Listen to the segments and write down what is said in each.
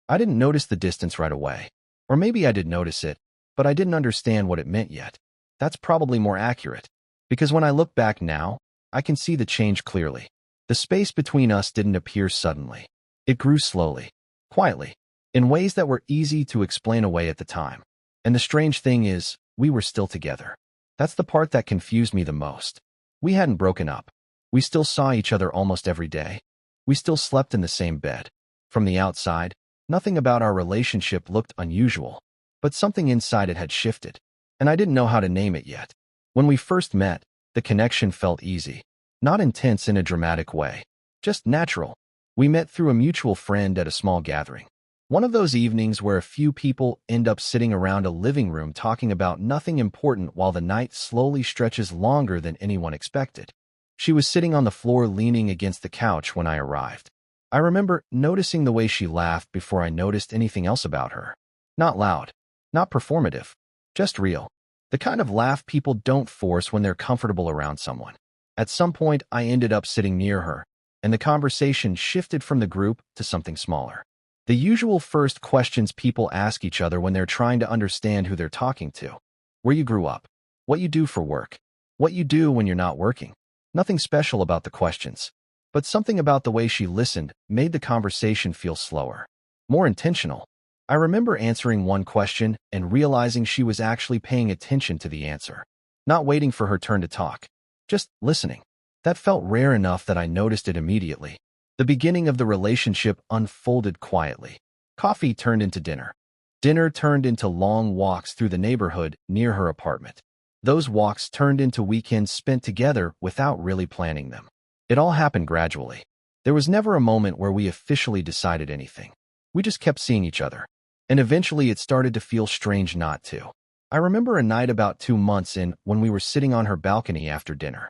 I didn't notice the distance right away. Or maybe I did notice it, but I didn't understand what it meant yet. That's probably more accurate. Because when I look back now, I can see the change clearly. The space between us didn't appear suddenly. It grew slowly, quietly, in ways that were easy to explain away at the time. And the strange thing is, we were still together. That's the part that confused me the most. We hadn't broken up. We still saw each other almost every day. We still slept in the same bed. From the outside, nothing about our relationship looked unusual, but something inside it had shifted, and I didn't know how to name it yet. When we first met, the connection felt easy, not intense in a dramatic way, just natural. We met through a mutual friend at a small gathering. One of those evenings where a few people end up sitting around a living room talking about nothing important while the night slowly stretches longer than anyone expected. She was sitting on the floor leaning against the couch when I arrived. I remember noticing the way she laughed before I noticed anything else about her. Not loud, not performative, just real. The kind of laugh people don't force when they're comfortable around someone. At some point, I ended up sitting near her, and the conversation shifted from the group to something smaller. The usual first questions people ask each other when they're trying to understand who they're talking to. Where you grew up, what you do for work, what you do when you're not working. Nothing special about the questions, but something about the way she listened made the conversation feel slower, more intentional. I remember answering one question and realizing she was actually paying attention to the answer, not waiting for her turn to talk, just listening. That felt rare enough that I noticed it immediately. The beginning of the relationship unfolded quietly. Coffee turned into dinner. Dinner turned into long walks through the neighborhood near her apartment. Those walks turned into weekends spent together without really planning them. It all happened gradually. There was never a moment where we officially decided anything. We just kept seeing each other. And eventually it started to feel strange not to. I remember a night about 2 months in when we were sitting on her balcony after dinner.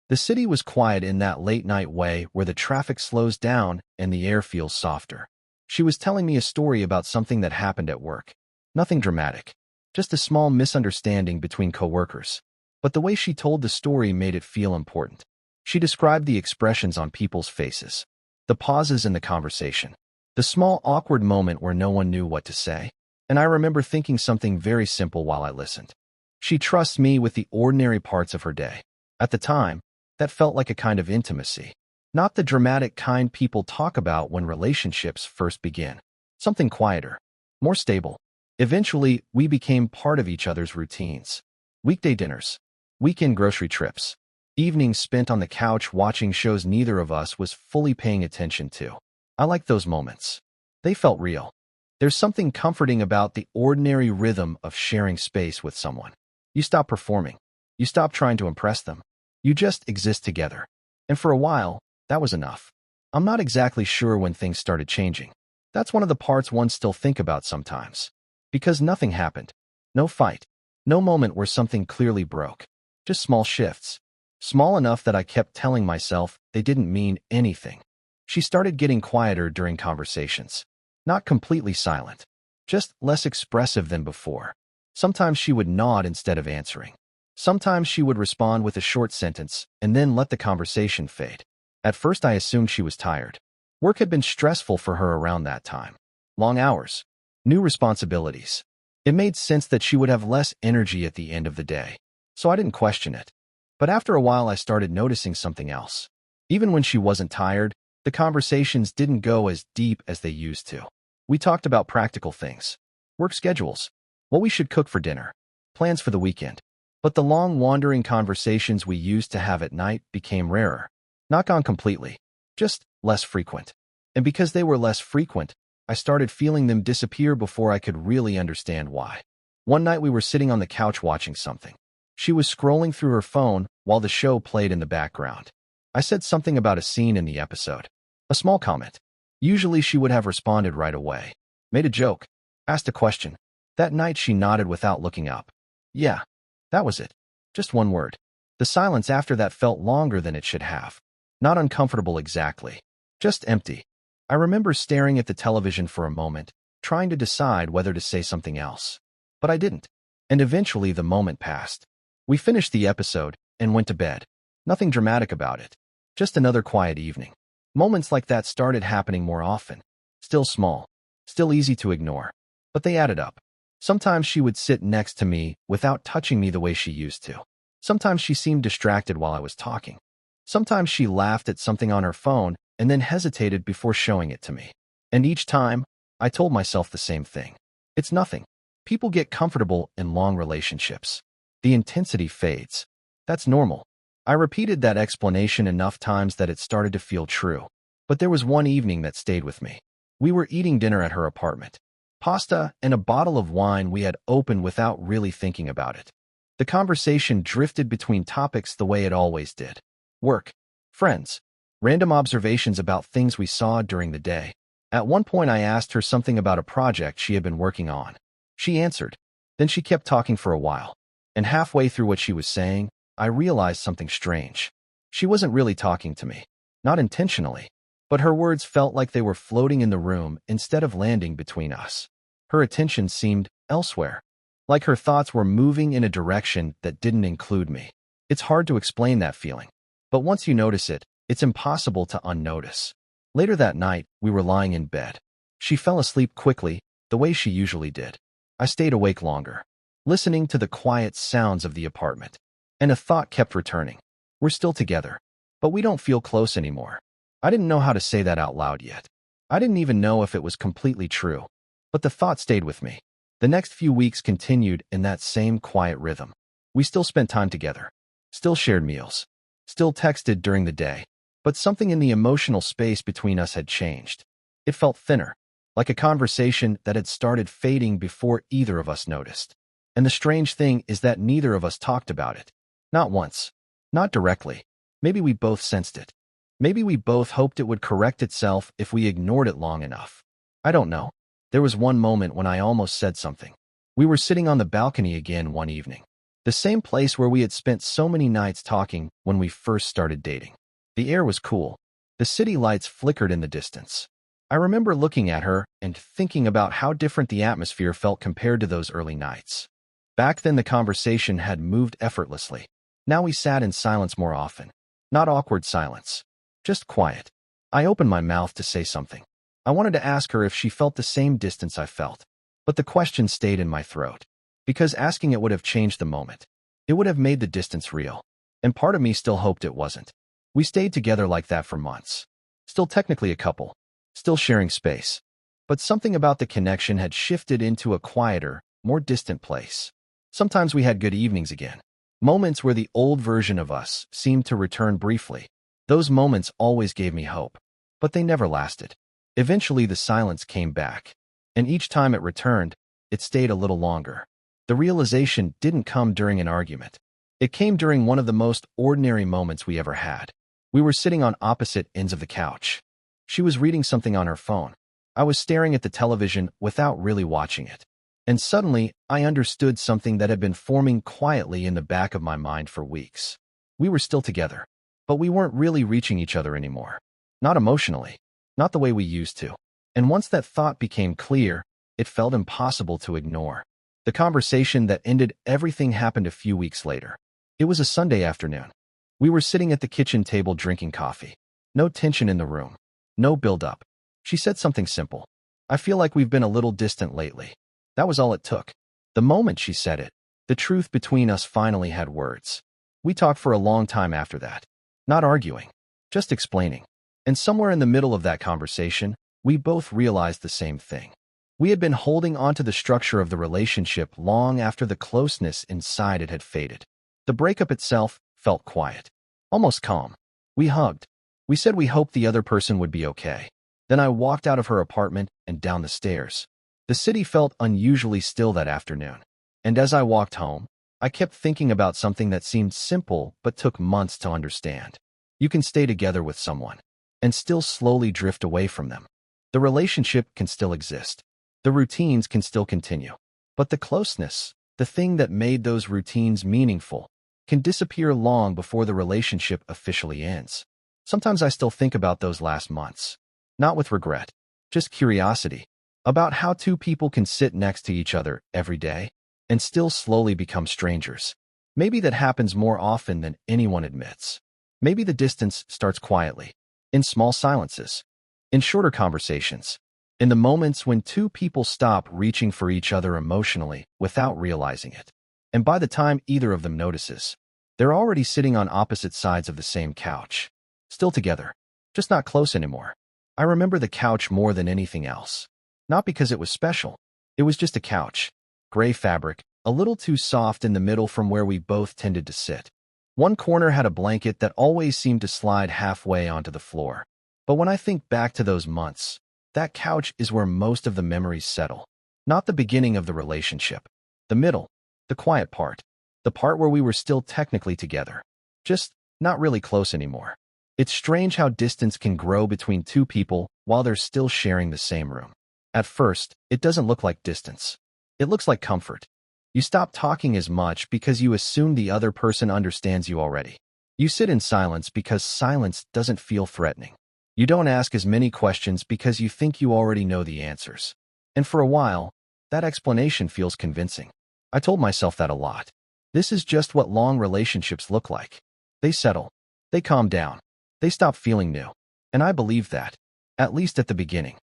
The city was quiet in that late-night way where the traffic slows down and the air feels softer. She was telling me a story about something that happened at work. Nothing dramatic, just a small misunderstanding between coworkers. But the way she told the story made it feel important. She described the expressions on people's faces, the pauses in the conversation, the small awkward moment where no one knew what to say. And I remember thinking something very simple while I listened. She trusts me with the ordinary parts of her day. At the time, that felt like a kind of intimacy, not the dramatic kind people talk about when relationships first begin. Something quieter, more stable. Eventually, we became part of each other's routines. Weekday dinners, weekend grocery trips, evenings spent on the couch watching shows neither of us was fully paying attention to. I liked those moments. They felt real. There's something comforting about the ordinary rhythm of sharing space with someone. You stop performing. You stop trying to impress them. You just exist together. And for a while, that was enough. I'm not exactly sure when things started changing. That's one of the parts one still think about sometimes. Because nothing happened. No fight. No moment where something clearly broke. Just small shifts. Small enough that I kept telling myself they didn't mean anything. She started getting quieter during conversations. Not completely silent. Just less expressive than before. Sometimes she would nod instead of answering. Sometimes she would respond with a short sentence and then let the conversation fade. At first I assumed she was tired. Work had been stressful for her around that time. Long hours. New responsibilities. It made sense that she would have less energy at the end of the day. So I didn't question it. But after a while I started noticing something else. Even when she wasn't tired, the conversations didn't go as deep as they used to. We talked about practical things. Work schedules. What we should cook for dinner. Plans for the weekend. But the long wandering conversations we used to have at night became rarer. Not gone completely. Just less frequent. And because they were less frequent, I started feeling them disappear before I could really understand why. One night we were sitting on the couch watching something. She was scrolling through her phone while the show played in the background. I said something about a scene in the episode. A small comment. Usually she would have responded right away. Made a joke. Asked a question. That night she nodded without looking up. Yeah, that was it. Just one word. The silence after that felt longer than it should have. Not uncomfortable exactly. Just empty. I remember staring at the television for a moment, trying to decide whether to say something else. But I didn't. And eventually the moment passed. We finished the episode and went to bed. Nothing dramatic about it. Just another quiet evening. Moments like that started happening more often. Still small. still easy to ignore. But they added up. Sometimes she would sit next to me without touching me the way she used to. Sometimes she seemed distracted while I was talking. Sometimes she laughed at something on her phone and then hesitated before showing it to me. And each time, I told myself the same thing. It's nothing. People get comfortable in long relationships. The intensity fades. That's normal. I repeated that explanation enough times that it started to feel true. But there was one evening that stayed with me. We were eating dinner at her apartment. Pasta and a bottle of wine we had opened without really thinking about it. The conversation drifted between topics the way it always did. Work, friends, random observations about things we saw during the day. At one point I asked her something about a project she had been working on. She answered. Then she kept talking for a while. And halfway through what she was saying, I realized something strange. She wasn't really talking to me. Not intentionally. But her words felt like they were floating in the room instead of landing between us. Her attention seemed elsewhere. Like her thoughts were moving in a direction that didn't include me. It's hard to explain that feeling. But once you notice it, it's impossible to unnotice. Later that night, we were lying in bed. She fell asleep quickly, the way she usually did. I stayed awake longer, listening to the quiet sounds of the apartment. And a thought kept returning. We're still together, but we don't feel close anymore. I didn't know how to say that out loud yet. I didn't even know if it was completely true. But the thought stayed with me. The next few weeks continued in that same quiet rhythm. We still spent time together. Still shared meals. Still texted during the day. But something in the emotional space between us had changed. It felt thinner, like a conversation that had started fading before either of us noticed. And the strange thing is that neither of us talked about it. Not once. Not directly. Maybe we both sensed it. Maybe we both hoped it would correct itself if we ignored it long enough. I don't know. There was one moment when I almost said something. We were sitting on the balcony again one evening. The same place where we had spent so many nights talking when we first started dating. The air was cool. The city lights flickered in the distance. I remember looking at her and thinking about how different the atmosphere felt compared to those early nights. Back then the conversation had moved effortlessly. Now we sat in silence more often. Not awkward silence. Just quiet. I opened my mouth to say something. I wanted to ask her if she felt the same distance I felt. But the question stayed in my throat. Because asking it would have changed the moment. It would have made the distance real. And part of me still hoped it wasn't. We stayed together like that for months. Still technically a couple. Still sharing space. But something about the connection had shifted into a quieter, more distant place. Sometimes we had good evenings again. Moments where the old version of us seemed to return briefly. Those moments always gave me hope. But they never lasted. Eventually the silence came back. And each time it returned, it stayed a little longer. The realization didn't come during an argument. It came during one of the most ordinary moments we ever had. We were sitting on opposite ends of the couch. She was reading something on her phone. I was staring at the television without really watching it. And suddenly, I understood something that had been forming quietly in the back of my mind for weeks. We were still together, but we weren't really reaching each other anymore. Not emotionally. Not the way we used to. And once that thought became clear, it felt impossible to ignore. The conversation that ended everything happened a few weeks later. It was a Sunday afternoon. We were sitting at the kitchen table drinking coffee. No tension in the room. No build-up. She said something simple. I feel like we've been a little distant lately. That was all it took. The moment she said it, the truth between us finally had words. We talked for a long time after that. Not arguing. Just explaining. And somewhere in the middle of that conversation, we both realized the same thing. We had been holding onto the structure of the relationship long after the closeness inside it had faded. The breakup itself felt quiet. Almost calm. We hugged. We said we hoped the other person would be okay. Then I walked out of her apartment and down the stairs. The city felt unusually still that afternoon. And as I walked home, I kept thinking about something that seemed simple but took months to understand. You can stay together with someone and still slowly drift away from them. The relationship can still exist. The routines can still continue. But the closeness, the thing that made those routines meaningful, can disappear long before the relationship officially ends. Sometimes I still think about those last months. Not with regret, just curiosity. About how two people can sit next to each other every day and still slowly become strangers. Maybe that happens more often than anyone admits. Maybe the distance starts quietly, in small silences, in shorter conversations, In the moments when two people stop reaching for each other emotionally without realizing it. And by the time either of them notices, they're already sitting on opposite sides of the same couch. Still together, just not close anymore. I remember the couch more than anything else. Not because it was special. It was just a couch. Gray fabric, a little too soft in the middle from where we both tended to sit. One corner had a blanket that always seemed to slide halfway onto the floor. But when I think back to those months, that couch is where most of the memories settle. Not the beginning of the relationship. The middle. The quiet part. The part where we were still technically together. Just not really close anymore. It's strange how distance can grow between two people while they're still sharing the same room. At first, it doesn't look like distance. It looks like comfort. You stop talking as much because you assume the other person understands you already. You sit in silence because silence doesn't feel threatening. You don't ask as many questions because you think you already know the answers. And for a while, that explanation feels convincing. I told myself that a lot. This is just what long relationships look like. They settle. They calm down. They stop feeling new. And I believed that, at least at the beginning.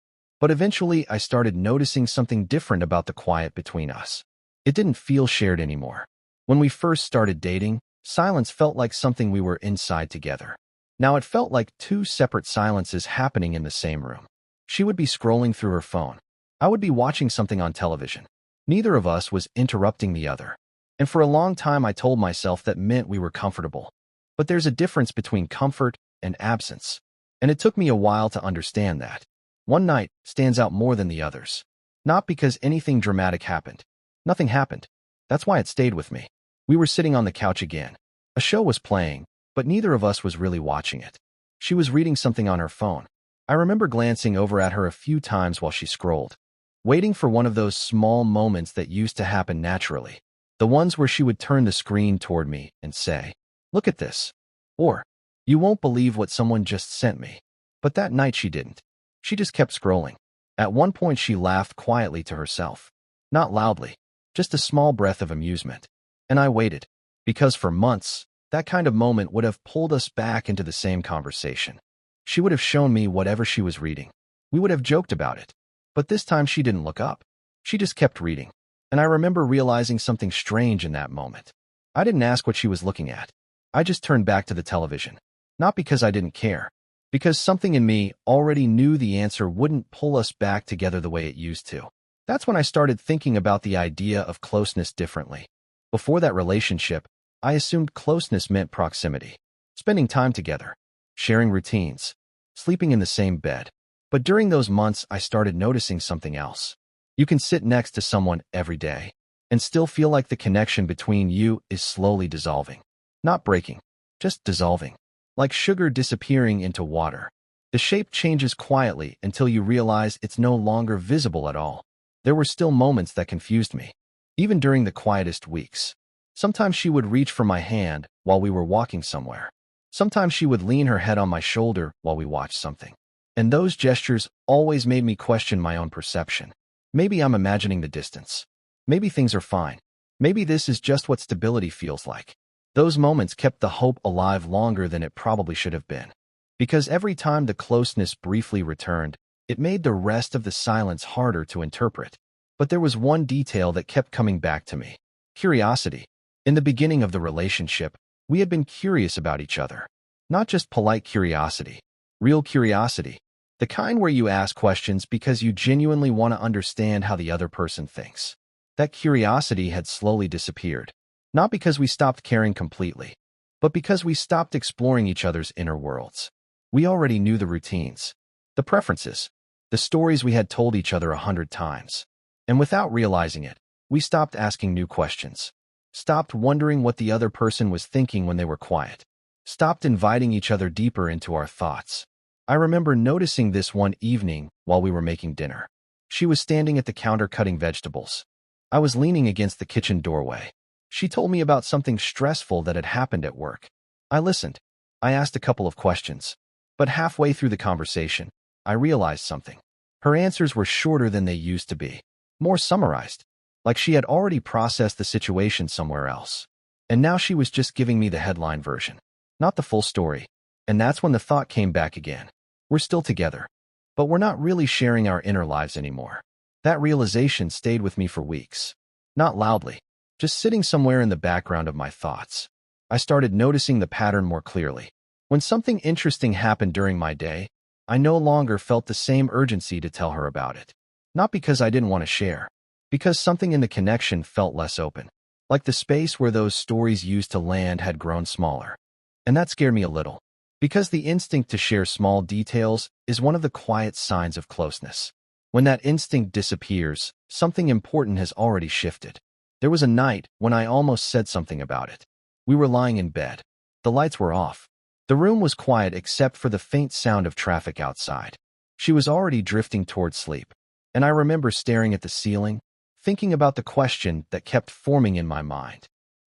But eventually, I started noticing something different about the quiet between us. It didn't feel shared anymore. When we first started dating, silence felt like something we were inside together. Now it felt like two separate silences happening in the same room. She would be scrolling through her phone. I would be watching something on television. Neither of us was interrupting the other. And for a long time I told myself that meant we were comfortable. But there's a difference between comfort and absence. And it took me a while to understand that. One night stands out more than the others. Not because anything dramatic happened. Nothing happened. That's why it stayed with me. We were sitting on the couch again. A show was playing, but neither of us was really watching it. She was reading something on her phone. I remember glancing over at her a few times while she scrolled, waiting for one of those small moments that used to happen naturally. The ones where she would turn the screen toward me and say, "Look at this." Or, "You won't believe what someone just sent me." But that night she didn't. She just kept scrolling. At one point she laughed quietly to herself. Not loudly, just a small breath of amusement. And I waited, because for months, that kind of moment would have pulled us back into the same conversation. She would have shown me whatever she was reading. We would have joked about it. But this time she didn't look up. She just kept reading. And I remember realizing something strange in that moment. I didn't ask what she was looking at. I just turned back to the television. Not because I didn't care. Because something in me already knew the answer wouldn't pull us back together the way it used to. That's when I started thinking about the idea of closeness differently. Before that relationship, I assumed closeness meant proximity, spending time together, sharing routines, sleeping in the same bed. But during those months, I started noticing something else. You can sit next to someone every day and still feel like the connection between you is slowly dissolving. Not breaking, just dissolving. Like sugar disappearing into water. The shape changes quietly until you realize it's no longer visible at all. There were still moments that confused me, even during the quietest weeks. Sometimes she would reach for my hand while we were walking somewhere. Sometimes she would lean her head on my shoulder while we watched something. And those gestures always made me question my own perception. Maybe I'm imagining the distance. Maybe things are fine. Maybe this is just what stability feels like. Those moments kept the hope alive longer than it probably should have been. Because every time the closeness briefly returned, it made the rest of the silence harder to interpret. But there was one detail that kept coming back to me. Curiosity. In the beginning of the relationship, we had been curious about each other. Not just polite curiosity. Real curiosity. The kind where you ask questions because you genuinely want to understand how the other person thinks. That curiosity had slowly disappeared. Not because we stopped caring completely, but because we stopped exploring each other's inner worlds. We already knew the routines, the preferences, the stories we had told each other 100 times. And without realizing it, we stopped asking new questions. Stopped wondering what the other person was thinking when they were quiet. Stopped inviting each other deeper into our thoughts. I remember noticing this one evening while we were making dinner. She was standing at the counter cutting vegetables. I was leaning against the kitchen doorway. She told me about something stressful that had happened at work. I listened. I asked a couple of questions. But halfway through the conversation, I realized something. Her answers were shorter than they used to be. More summarized. Like she had already processed the situation somewhere else. And now she was just giving me the headline version, not the full story. And that's when the thought came back again. We're still together. but we're not really sharing our inner lives anymore. That realization stayed with me for weeks. Not loudly, just sitting somewhere in the background of my thoughts. I started noticing the pattern more clearly. When something interesting happened during my day, I no longer felt the same urgency to tell her about it. Not because I didn't want to share, because something in the connection felt less open. Like the space where those stories used to land had grown smaller. And that scared me a little, because the instinct to share small details is one of the quiet signs of closeness. When that instinct disappears, something important has already shifted. There was a night when I almost said something about it. We were lying in bed. The lights were off. The room was quiet except for the faint sound of traffic outside. She was already drifting toward sleep, and I remember staring at the ceiling, thinking about the question that kept forming in my mind.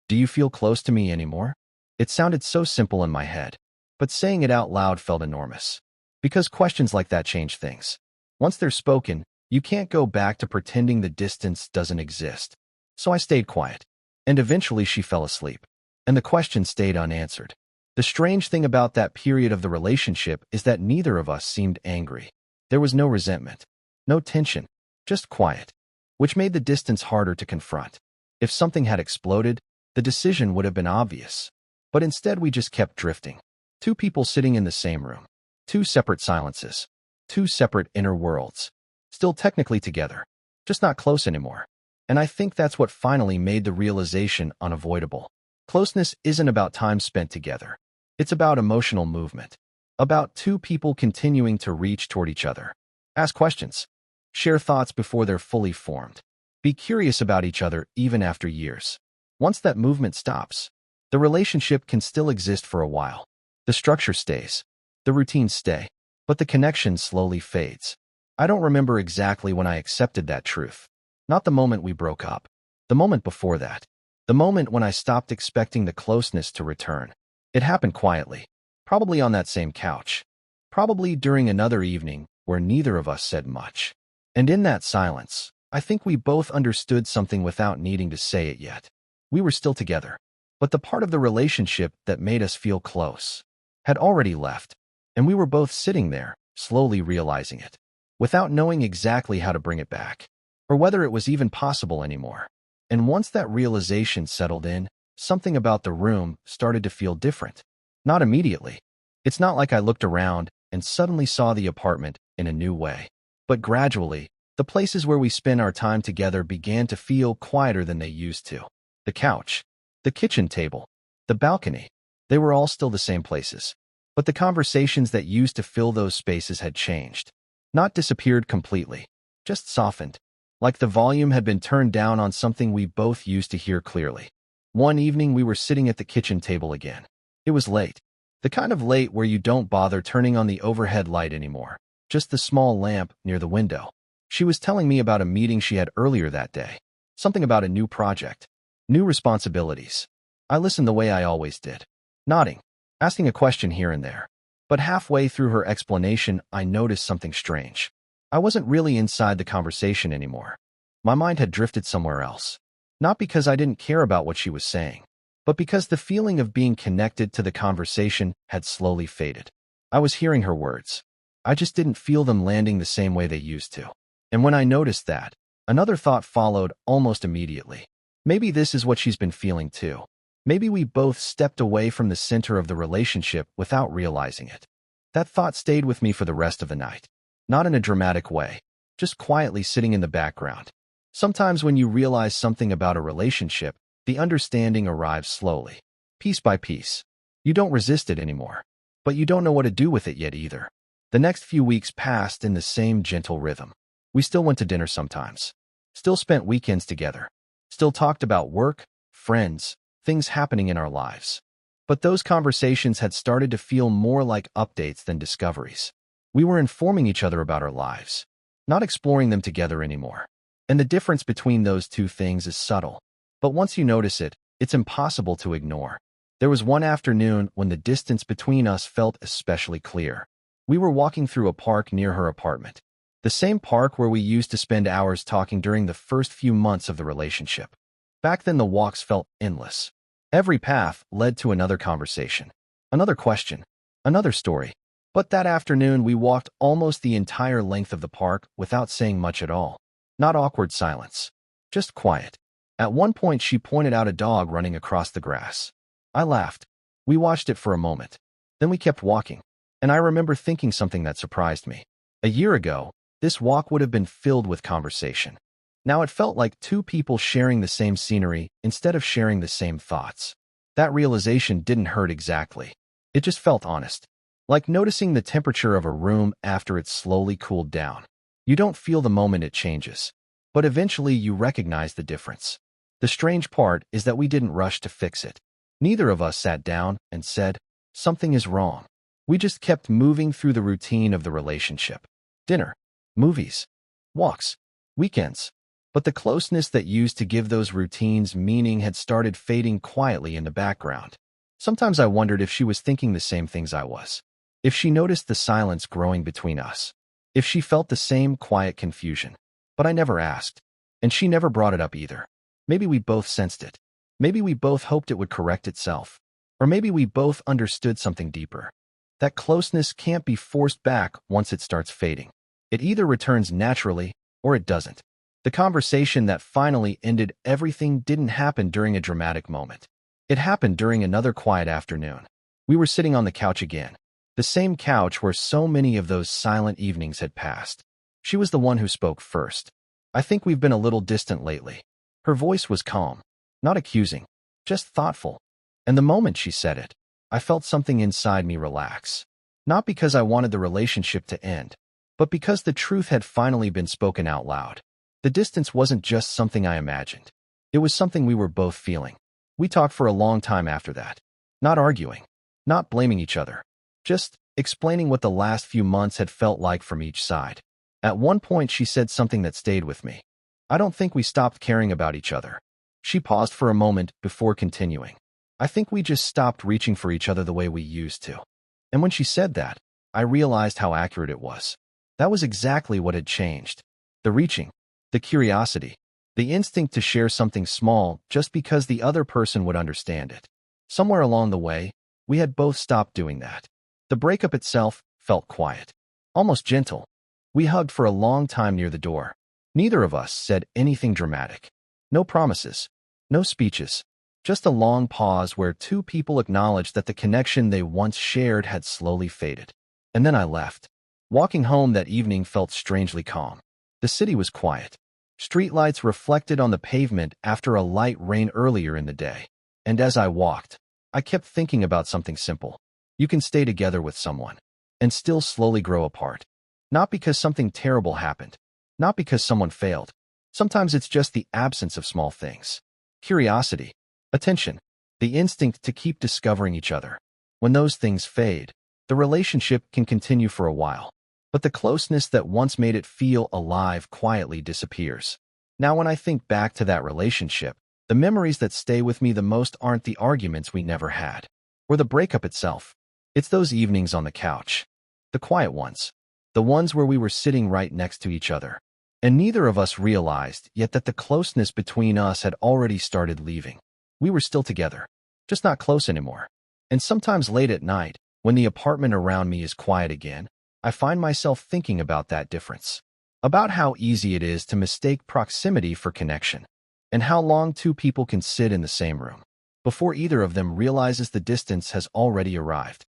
Do you feel close to me anymore? It sounded so simple in my head, but saying it out loud felt enormous. Because questions like that change things. Once they're spoken, you can't go back to pretending the distance doesn't exist. So I stayed quiet, and eventually she fell asleep, and the question stayed unanswered. The strange thing about that period of the relationship is that neither of us seemed angry. There was no resentment, no tension, just quiet, which made the distance harder to confront. If something had exploded, the decision would have been obvious. But instead we just kept drifting. Two people sitting in the same room. Two separate silences. Two separate inner worlds. Still technically together, just not close anymore. And I think that's what finally made the realization unavoidable. Closeness isn't about time spent together. It's about emotional movement. About two people continuing to reach toward each other. Ask questions. Share thoughts before they're fully formed. Be curious about each other even after years. Once that movement stops, the relationship can still exist for a while. The structure stays. The routines stay. But the connection slowly fades. I don't remember exactly when I accepted that truth. Not the moment we broke up. The moment before that. The moment when I stopped expecting the closeness to return. It happened quietly. Probably on that same couch. Probably during another evening where neither of us said much. And in that silence, I think we both understood something without needing to say it yet. We were still together. But the part of the relationship that made us feel close had already left. And we were both sitting there, slowly realizing it, without knowing exactly how to bring it back, or whether it was even possible anymore. And once that realization settled in, something about the room started to feel different. Not immediately. It's not like I looked around and suddenly saw the apartment in a new way. But gradually, the places where we spent our time together began to feel quieter than they used to. The couch, the kitchen table, the balcony, they were all still the same places. But the conversations that used to fill those spaces had changed. Not disappeared completely, just softened. Like the volume had been turned down on something we both used to hear clearly. One evening we were sitting at the kitchen table again. It was late. The kind of late where you don't bother turning on the overhead light anymore. Just the small lamp near the window. She was telling me about a meeting she had earlier that day. Something about a new project. New responsibilities. I listened the way I always did. Nodding. Asking a question here and there. But halfway through her explanation, I noticed something strange. I wasn't really inside the conversation anymore. My mind had drifted somewhere else. Not because I didn't care about what she was saying, but because the feeling of being connected to the conversation had slowly faded. I was hearing her words. I just didn't feel them landing the same way they used to. And when I noticed that, another thought followed almost immediately. Maybe this is what she's been feeling too. Maybe we both stepped away from the center of the relationship without realizing it. That thought stayed with me for the rest of the night. Not in a dramatic way, just quietly sitting in the background. Sometimes when you realize something about a relationship, the understanding arrives slowly, piece by piece. You don't resist it anymore, but you don't know what to do with it yet either. The next few weeks passed in the same gentle rhythm. We still went to dinner sometimes. Still spent weekends together. Still talked about work, friends, things happening in our lives. But those conversations had started to feel more like updates than discoveries. We were informing each other about our lives, not exploring them together anymore. And the difference between those two things is subtle. But once you notice it, it's impossible to ignore. There was one afternoon when the distance between us felt especially clear. We were walking through a park near her apartment. The same park where we used to spend hours talking during the first few months of the relationship. Back then the walks felt endless. Every path led to another conversation, another question, another story. But that afternoon, we walked almost the entire length of the park without saying much at all. Not awkward silence, just quiet. At one point, she pointed out a dog running across the grass. I laughed. We watched it for a moment. Then we kept walking. And I remember thinking something that surprised me. A year ago, this walk would have been filled with conversation. Now it felt like two people sharing the same scenery instead of sharing the same thoughts. That realization didn't hurt exactly. It just felt honest. Like noticing the temperature of a room after it's slowly cooled down. You don't feel the moment it changes, but eventually you recognize the difference. The strange part is that we didn't rush to fix it. Neither of us sat down and said, "Something is wrong." We just kept moving through the routine of the relationship. Dinner, movies, walks, weekends. But the closeness that used to give those routines meaning had started fading quietly in the background. Sometimes I wondered if she was thinking the same things I was. If she noticed the silence growing between us. If she felt the same quiet confusion. But I never asked. And she never brought it up either. Maybe we both sensed it. Maybe we both hoped it would correct itself. Or maybe we both understood something deeper. That closeness can't be forced back once it starts fading. It either returns naturally or it doesn't. The conversation that finally ended everything didn't happen during a dramatic moment. It happened during another quiet afternoon. We were sitting on the couch again. The same couch where so many of those silent evenings had passed. She was the one who spoke first. "I think we've been a little distant lately." Her voice was calm, not accusing, just thoughtful. And the moment she said it, I felt something inside me relax. Not because I wanted the relationship to end, but because the truth had finally been spoken out loud. The distance wasn't just something I imagined. It was something we were both feeling. We talked for a long time after that. Not arguing, not blaming each other. Just explaining what the last few months had felt like from each side. At one point, she said something that stayed with me. "I don't think we stopped caring about each other." She paused for a moment before continuing. "I think we just stopped reaching for each other the way we used to." And when she said that, I realized how accurate it was. That was exactly what had changed. The reaching, the curiosity, the instinct to share something small just because the other person would understand it. Somewhere along the way, we had both stopped doing that. The breakup itself felt quiet, almost gentle. We hugged for a long time near the door. Neither of us said anything dramatic. No promises, no speeches, just a long pause where two people acknowledged that the connection they once shared had slowly faded. And then I left. Walking home that evening felt strangely calm. The city was quiet. Streetlights reflected on the pavement after a light rain earlier in the day. And as I walked, I kept thinking about something simple. You can stay together with someone and still slowly grow apart. Not because something terrible happened, not because someone failed. Sometimes it's just the absence of small things. Curiosity, attention, the instinct to keep discovering each other. When those things fade, the relationship can continue for a while, but the closeness that once made it feel alive quietly disappears. Now, when I think back to that relationship, the memories that stay with me the most aren't the arguments we never had, or the breakup itself. It's those evenings on the couch. The quiet ones. The ones where we were sitting right next to each other. And neither of us realized yet that the closeness between us had already started leaving. We were still together, just not close anymore. And sometimes late at night, when the apartment around me is quiet again, I find myself thinking about that difference. About how easy it is to mistake proximity for connection. And how long two people can sit in the same room before either of them realizes the distance has already arrived.